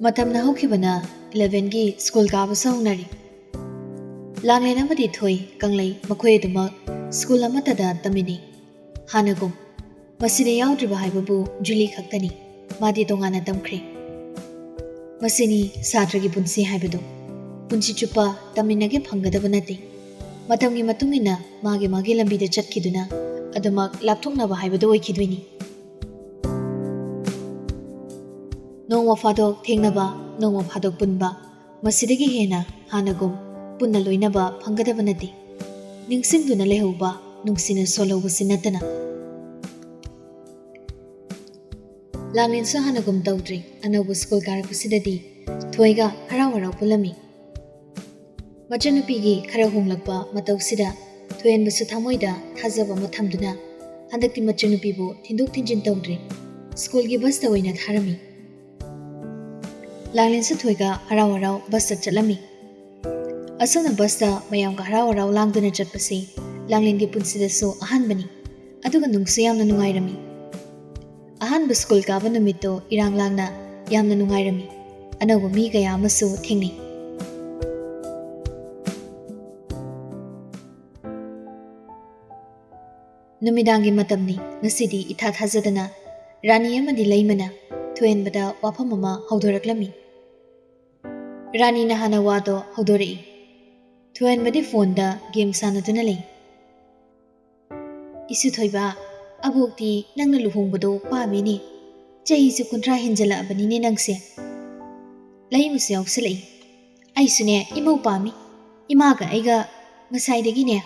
Matamna hokibana 11 gi school ka basongnari. Langlena madi thoi kanglei makhoi duma school amata da tamini. Hanagum masine yaudriba haibabu Julie khaktani. Madi tongana tamkhre. Masini satragi punsi haibadu. Punsi chupa taminage phangadaba nati. Matamgi matungina magi lambi da chatkiduna adamak lapthoknaba haibadu oikidwini. Nongwa fadok thengnaba nongwa fadok punba masidagi hena hanagum punna loinaba phangadaba nati. Ningsingduna lehauba nungsina solauba sinatana. Langlin sa hanagum tawdri anauba school karakusidadi thoiga haraw pulami. Machanupigi khara honglakpa matawsida thoyenbasu thamoida thajaba mathamduna handakti machanupibu thinduk thinjin tawdri school gi bus ta oina tharami. Langlin sa thoiga haraw bus ta chalami. Asana bus ta mayam ka haraw langduna chatpasi Langlin gi punsida so ahanbani aduga nungsu yamna nungairami. Ahanba school kaba numito irang langna yamna nungairami. Anauba mi kaya amasu thingni. Numidangi matamni ngasidi itha thajadana Rani amadi leimana thoenbada wafam ama haudoraklami. Rani na hana wado haudorei. Thoenbadi phone da game sanaduna lei. Isu thoiba abokti nangna luhongbado pamini chahi su kuntra hinjala abanine nangse. Leimusu yausilei. Aisune imau pami. Imaga aiga ngasaidagine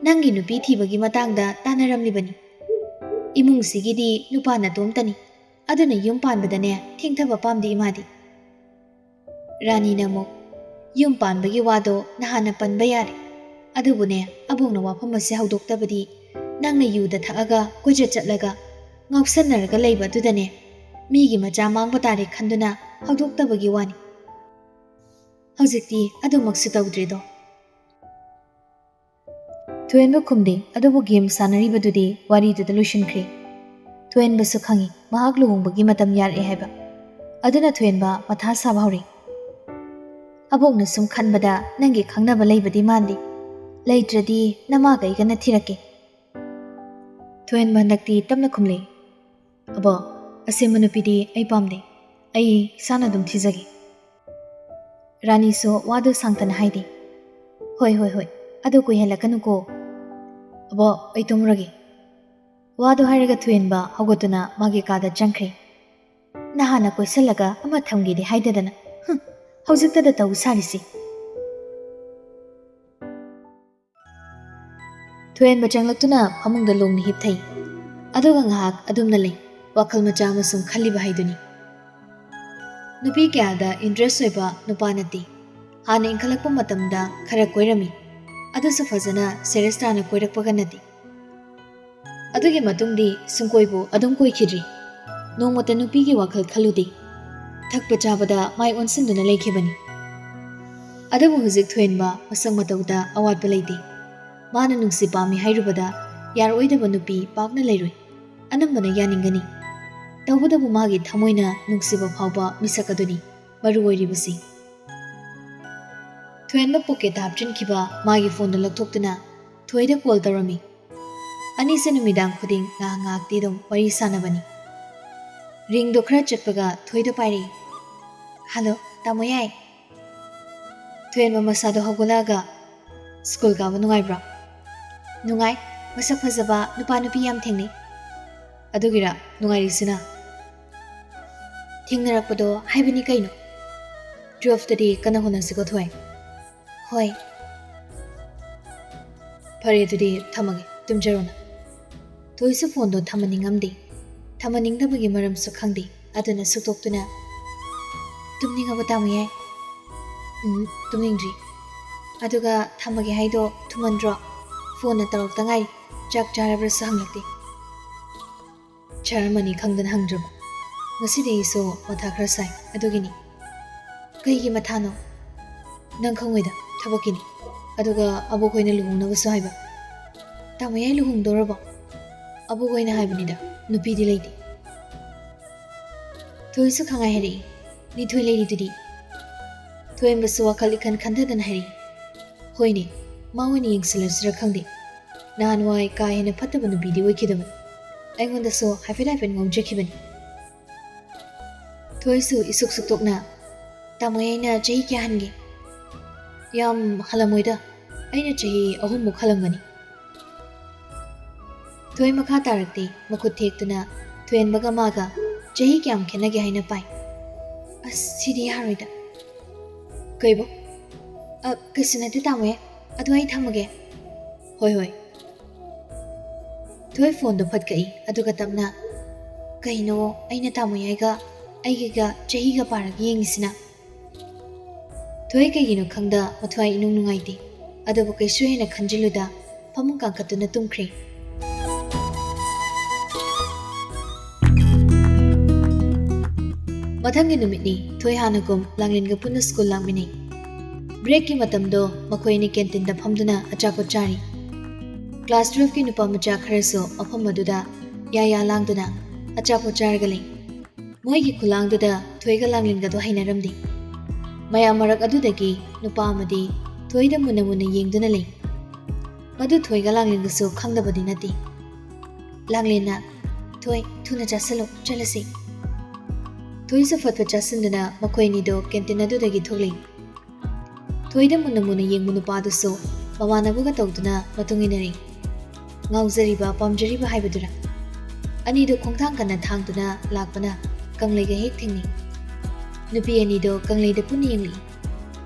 nangi nupi thibagi matangda tanaramlibani. Imung sigidi nupa na tomtani. Aduna yum panbadane thingthaba pamdi imadi. Rani namu yum panbagi wado nahana panba yare. Adubune abongna wafamasi haudoktabadi nangna yuda thaaga kuja chatlaga ngauksannaraga leiba dudane migi macha mangba tare khanduna haudoktabagi wani. Haujikti adumaksu tawdrido. Thoenba khumde adubu game sanaribadudi waridada luishinkre. Thoenba su khangi mahak luhongbagi matam yare haiba. Aduna thoenba matha saba hori. Abokna sum khanbada nangi khangnaba leibadi mandi. Leitradi namaga igana thirake. Thoenba nakti tamna khumle. Abo asema nupidi ai pamde. Ai sana dum thizagi. Rani so wadu sangtana haidi. Hoi. Adu koi helakanuko. Abo ai tumragi. Wadu hairaga thoenba hagotuna magi kada changkre. Nahana koi salaga ama thamgidi haidadana. Haujiktada taw sarisi. Thoenba changlaktuna phamungda longni hipthai. Aduga ngahak adumna lei. Wakhal macha amasung khaliba haiduni. Nupi kayada interest oiba nupa nati. Hana inkhalakpa matamda khara koirami. Adusu fazana serestana koirakpaga nati. Adugi matungdi sungkoibu adum koikhidri. Nongmata nupigi wakhal khaludi. Thakpa chabada mai onsinduna leikhibani. Adabu hujik thoenba masang matauda awatpa leiti. Mana nungsi pami hairubada yar oidaba nupi pakna leiroi. Anambana yaningani. Tawbadabu magi thamoina nungsiba phawba misakaduni maru oiribasi. Thoenba pocket hapchin kiba magi phone lakthokduna thoida call tarami. Anise numidang khuding ngakti dum wari sanabani. Ring do khara chatpaga thoida pairi. Hello, tamoyai. Thoenba masado hagulaga school ka nungai bra. Nungai masak phajaba nupa nupi yam thengni. Adugira nungai risina. Thingnarakpado haibani kaino. 12 tadi kana honasigo thoi. Hoi. Pare tudi thamage tumjarona. Toisu phone do thamaningamdi. Thamaningdabagi maram su khangdi. Aduna sutoktuna. Tumningaba tamoyai. Tumningdri. Aduga thamage haido thumandro. Phone na tarokta ngai chak charabra sa hanglakti. Charamani khangdan hangraba. Ngasidi iso matha khara sai adugini. Kaigi mathano. Nang khangweda thabakini. Aduga abokoina luhungnabasu haiba. Tamoyai luhungdorabo. Abokoina haibanida nupidi leiti. Toisu khangai heri. Nithoi leiridudi. Thoenbasu wakhal ikhan khandadana hari. Hoine, mawani yengsilasira khangde. Nahanwai ka hena phattaba nupidi oikidaba. Aingondasu hafet ngomjakibani. Thoisu isuk suktokna. Tamoy aina chahi kya hange. Yam halamoida. Aina chahi ahumuk halamgani. Thoi makha tarakti makut thektuna thoenbaga maga chahi kyam khenage haina pai. As sidi haroida. Kaibo? Kasinati tamoy. Adu ai thamage. Hoi. Thoi phone do phat kai aduga tamna. Kaino aina tamoy aiga aigiga chahiga parak yengisina. Thoi kaigino khangda mathwai inung nungaiti. Adubu kaisu hena khanjiluda phamung kangkatuna tumkhri. Mathangi numitni Thoi hanagum Langlinga punna school langmini. Break ki matamdo makhoini canteen da phamduna achapot chari. Class 12 ki nupa macha kharaso afam maduda ya langduna achapot chargali. Moi ki khulangduda Thoiga Langlinga do hainaramdi. Maya marak adudagi nupa amadi Thoida muna yengduna le. Madu Thoiga Langlinga so khangdabadi nati. Langlina Thoi thuna jasalo chalasi. Thoi sa fatwa chasindana makhoini do canteen adudagi thogli. Thoida muna yengmu nupa du so mamanabuga tawduna matunginari. Ngauzariba pamjariba haibadura. Ani do khongthang kana thangduna lakpana kangleiga hek thingni. Nupi ani do kanglei da puni yengli.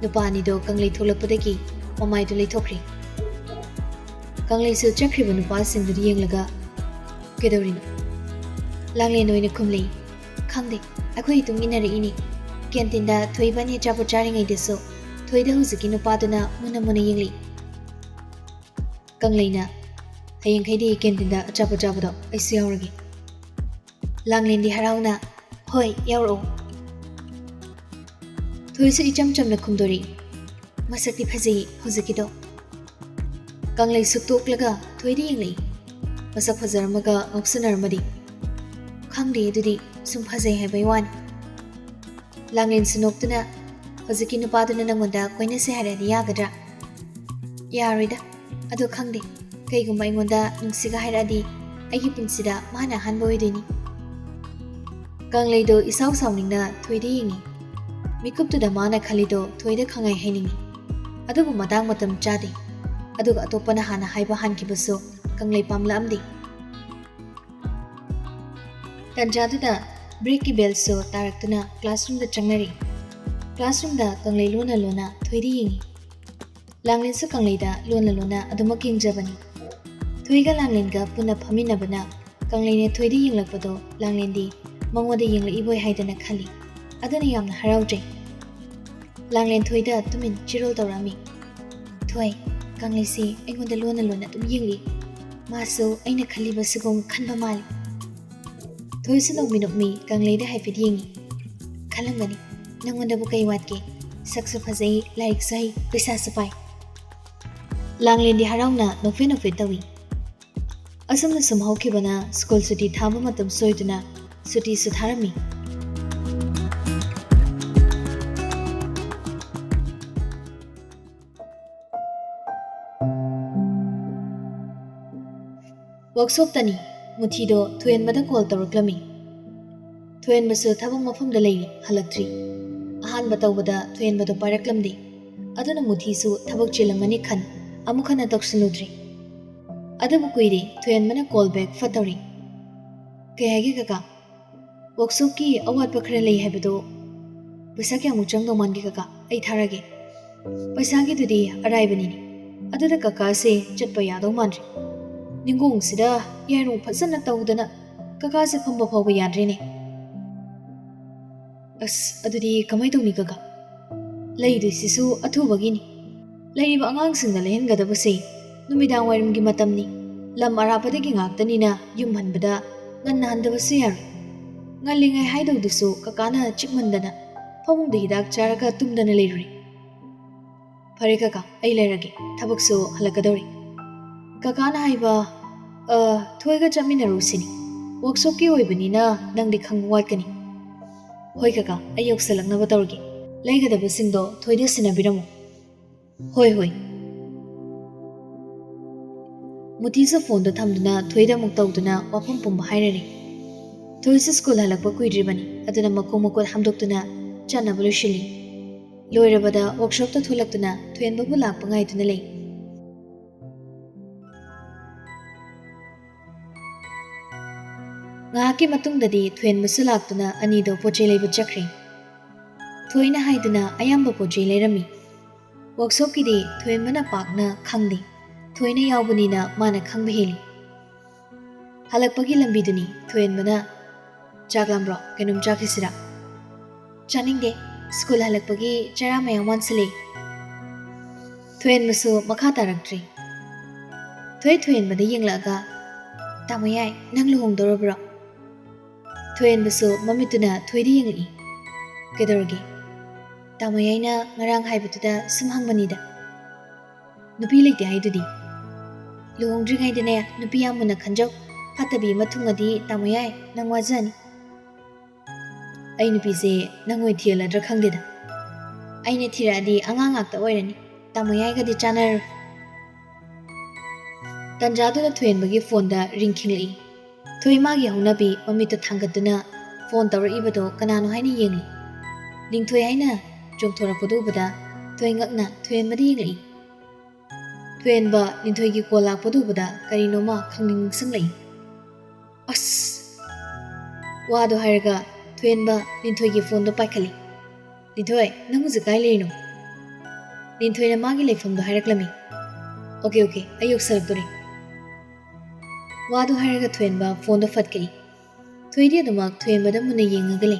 Nupa ani do kanglei tholakpadagi mamai do leithokri. Kanglei su chakriba nupa singduri yenglaga kedorino. Langlei noina khumlei. Khangde akhoi tunginari ini. Canteen da Thoibani chapo charingai deso Thoida huziki nupaduna muna yengli. Kangleina hayeng khaidi canteen da chapo do aisu yauragi. Langlin di harauna hoi yauro. Thoisu icham chamna khumdori. Masakti phajei huzikido. Kanglei suktoklaga Thoidi yengli. Masak phajaramaga ngoksanarmadi. Khangde dudi sum phajei haibai wan. Langlin sunoktuna huziki nupaduna nangonda koina se haradi yagadra. Yarida adu khangde kaigumba ingonda nungsiga haradi aigi punsida mana hanba oidini. Kanglei do isau sauningna Thoida yengi. Mikuptuda mana khalido Thoida khangai hainingi. Adubu matang matam chade. Aduga atopana hana haiba hankibaso Kanglei pamla amdi. Tanjaduda break ki bell so taraktuna classroom da changnari. Classroom da Kanglei lona Thoida yengi. Langlin su Kanglei da lona aduma kingjabani. Thoiga Langlin ga puna phaminabana Kanglei ne Thoida yenglakpado Langlin di mangwada yengla iboi haidana khali. Adana yamna haraujai. Langlin Thoida tumin chirol tawrami. Thoi Kanglei si aingonda lona tum yengli. Maso aina khali basigom khanba mali. Thoi su nokmi Kanglei da haifid yengi. Khalangani nangonda bu kai watke. Saksu phajai laik sai pesa sapai. Langlin di harauna nofe tawi. Asam sum haukibana school suti thaba matam soiduna suti sutharami. Workshop tani muthido Thoenbada call tawraklami. Thoenbasu thabang mafamda lei halaktri. Ahanba tawbada Thoenbado paraklamdi. Aduna muthisu thabak chilamani khan amukhana taksiludri. Adabu kuiri Thoenbana call back fatawri. Kayagi kaka workshop ki awat pakhra lei habado paisa kya muchang do mangi kaka ai tharage. Paisa gi dudi araibani ni. Aduda kaka se chatpa yado manri. Ningol sida yaru phasana tawdana kaka se khamba phawba yadrene. As adudi kamai tawni kaka. Leidu sisu athubagini. Leiba angang singna lehengadaba se numidang wairamgi matamni. Lam arabadagi ngaktanina yumhanbada nganna handaba se yaru. Ngalingai haidawdusu kakana chikmandana phamungda hidak charaga tumdana leiruri. Phare kaka ai leirage thabaksu halakadori. Kakana haiba Thoiga chaminaru sini. Workshop ki oibanina nangdi khangwat kani. Hoi kaka, ay yoksalaknaba tawrage. Laigadabasingdo thoida sinabiramo. Hoi hoi. Mutisa phone do thamduna thoida muk tawduna wafam pumba hairari. Thoisa school halakpa kuidribani aduna makong makot hamdoktuna chanaba loishili. Loirabada workshop ta tholaktuna thoenbabu lakpa ngaiduna lei. Ngahaki matungdadi thoenbasu laktuna anido pochei leiba chakri. Thoina haiduna ayamba pochei leirami. Workshop kidi thoenbana pakna khangdi. Thoina yaubunina mana khangba heli. Halakpagi lambiduni thoenbana chaklambro kenum chakisira. Chaningde school halakpagi chara mayam wansale. Thoenbasu makha taraktri. Thoenbada yenglaga tamoyai nang luhongdorabro. Thoenbasu mamituna thoidi yengli. Kedorgi tamoyaina ngarang haibatuda sumhangmanida. Nupi leite haidudi. Luhongdringaidane nupi yamuna khanjau Patabi matungadi tamoyai nang wajani. Ay nupise nangoi thiala dra khangdeda. Aine thiradi angangakta oirani. Tamoyai gadi chanar. Tanjadu da thoenbagi phone da ringkhinglei. Thoimagi haunabi mamita thangatuna phone tawra ibado kanano haina yengli. Lingthoi haina jongthora podubada thoingakna thoenbadi yenglei. Thoenba lingthoigi kolak podubada karinoma khangning sanglei. As wado hairaga thoenba linthoigi phone do paikhali. Lithoi namu zakai leino. Linthoina magi leifam do hairaklami. Okay, ayok saraktori. Wado hairaga thoenba phone do fatkali. Thoidi adumak thoenba da muna yengagale.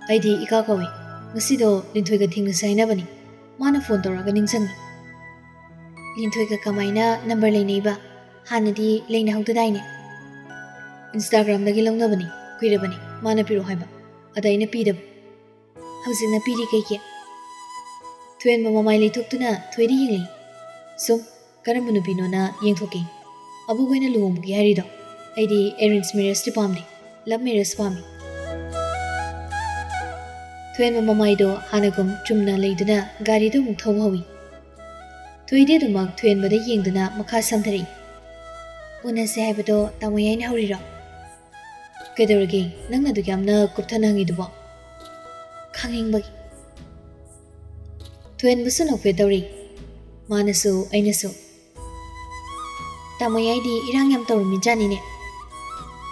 Aidi ika kawi. Ngasido linthoiga thingna sainabani. Mana phone toraga ningsangi. Linthoiga kamaina number leineiba. Hanadi leina hawtadaine. Instagram dagi launabani, kuirabani, mana piro haiba, adaina pidab. Hausina piri kaikya. Thoenba mamai leithoktuna thoidi yengli. Sum, karambu nupino na yengthoki. Abu goina luhongbugi harido. Aidi arrange marriage ti pamdi, love marriage pami. Thoenba mamai do hanagum chumna leiduna gari do muk thawhawi. Thoidi adumak thoenba da yengduna makha samthari. Unase haibado tamoyaina hauriro. Kedorgi nangna du yamna kupthanangi duba khanghingbagi thoenbasu nokfe tawri manasu ainasu tamoyai di irang yam tawrmi janine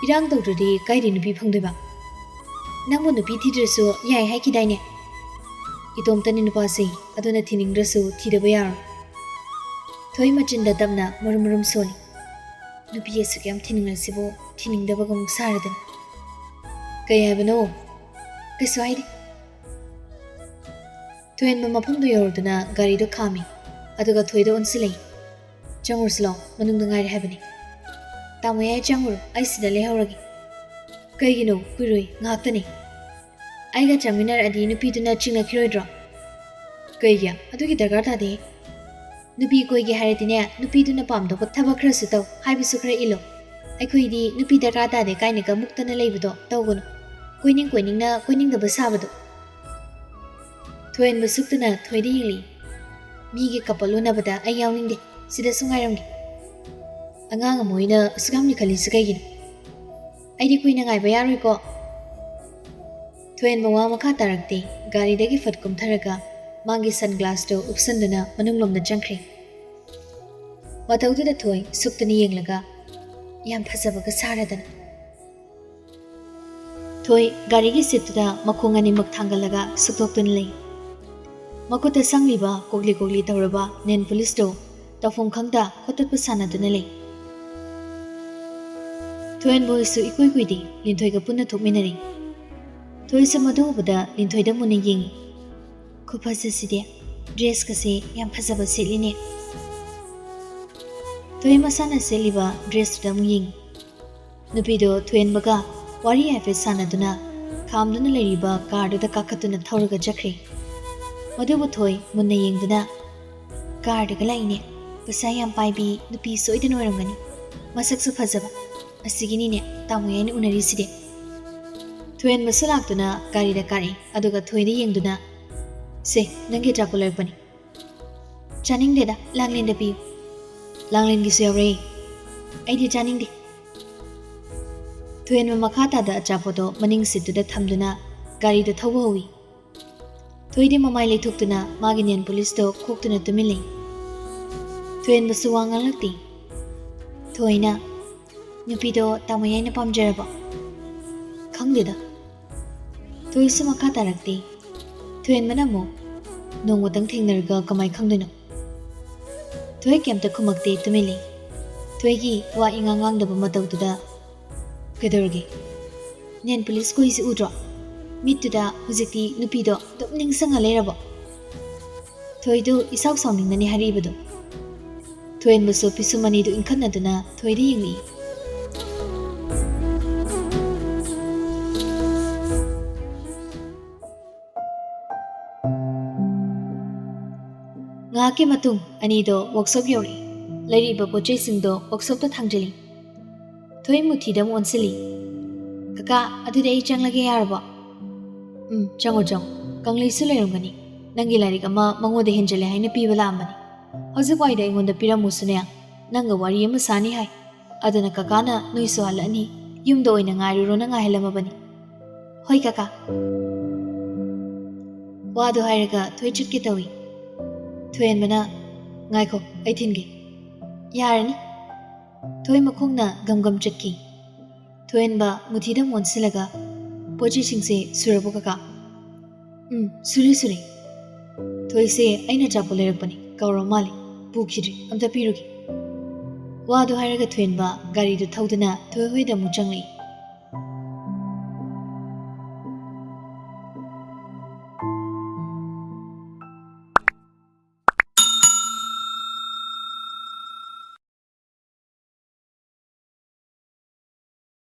irang tawrudi kairi nupi phangdeba nangbu nupi thidrasu yai haikidaine itomtani nupasi aduna thiningrasu thidaba yar thoi machinda tamna murum soli nupi yesu kyam thiningrasibo thiningdabagam saradan Kaya bano, kaswaidi. Thoenba mafamdo yoruduna gari do khami, aduga thoida onsilei. Changur slo, manung dangai habani. Tamoyai changur, ai sida lehauragi. Kaigino, kuirui, ngaktani. Aiga chaminar adi nupiduna chingna khiroidro. Kaigya, adugi dargar tade. Nupi koigi haradine, nupiduna pamdo thabak khara sutaw, haibisu khara ilo. Aikhoidi nupi dargar tade kainaka muktana leibudo tawgono. Koining da basabado. Thoenba suktuna thoidi yengli. Migi kapaluna bada ayawning de sida sungairamgi. Angang amoina sugamni khali sakaigin. Aidi kuina ngai bayaroi ko. Thoenba wa makha tarakti gari dagi fatkum tharaga mangi sunglass do upsanduna manunglomda changkhri. Watauda thoi suktani yenglaga yam phasabaga saradana. Thoi gari gi situda makhongani mak thangalaga suktokton lei. Makuta sangliba kogli tawraba nen police do tafong khangda khotat pasana duna lei. Thoen boy su ikoi kuidi linthoi ga punna thokminari. Thoi samadu bada linthoi da muna yengi. Khupasa side dress ka se yam phasaba seline. Thoi masana seliba dress da mu yengi. Nupido thoen baga wari hafe sanaduna khamduna leiriba car da kakatuna thauraga jakri. Madubu thoi munna yengduna car da galaine pasa yam paibi nupi soidana oiramgani masaksu phajaba asigini ne tamoyani unari side Thuen Masalaktuna, Garida Kari, Aduga Thuidi Yingduna. Se, Nangi Tapulapani. Channing deda, Langlin the Pio. Langlin Gisore. Adi Channing di. Thuen Makata da Chapoto, Manning sit to the Tamduna, Gari the Tawowi. Thuidi Mamali took to na, Maginian police dog cooked to the milling. Thuen Masuangalati. Thuina. Nupido, Tamayana Pamjeraba. Kangdida. Thuisa Makata Rakti. Thuen Manamo. No what don't think there go come my Kangdino. Tui came to Kumakti to Millie. Tuigi, wa ingang the Bamato to the Kedurgi. Nen police go is Udra. Meet to the Uziti, Nupido, Dopning sang a lerabo. Tuidu is out sounding than Haribado. Twain was so pisumani to Incanatana, Tuidi. Ngaki matung anido workshop yori lady babo chasing do workshop to thangjali thoi muthi dam onsili kaka adude ai changlage yarba chango kangli sulerungani nangi lari kama mangode henjale haina pibala amani hojik waida ingonda piramusune nanga wari ama sani hai adana kaka na nuiso halani yumdo oina ngairu rona ngailamabani hoi kaka wadu hairaga thoi chitki tawi Thuen Mana, Ngaiko, I think. Yarni Thoi Makungna Gum Chaki. Thuen ba Mutidam one silaga. Poaching say Surabokaka. Suri. Thoi say Aina Chapolerapani, Kauramali, Bukiri, and the Piruki. Wadu Haraga Thuen ba, Gari the Taudana, Thoi the Muchangli.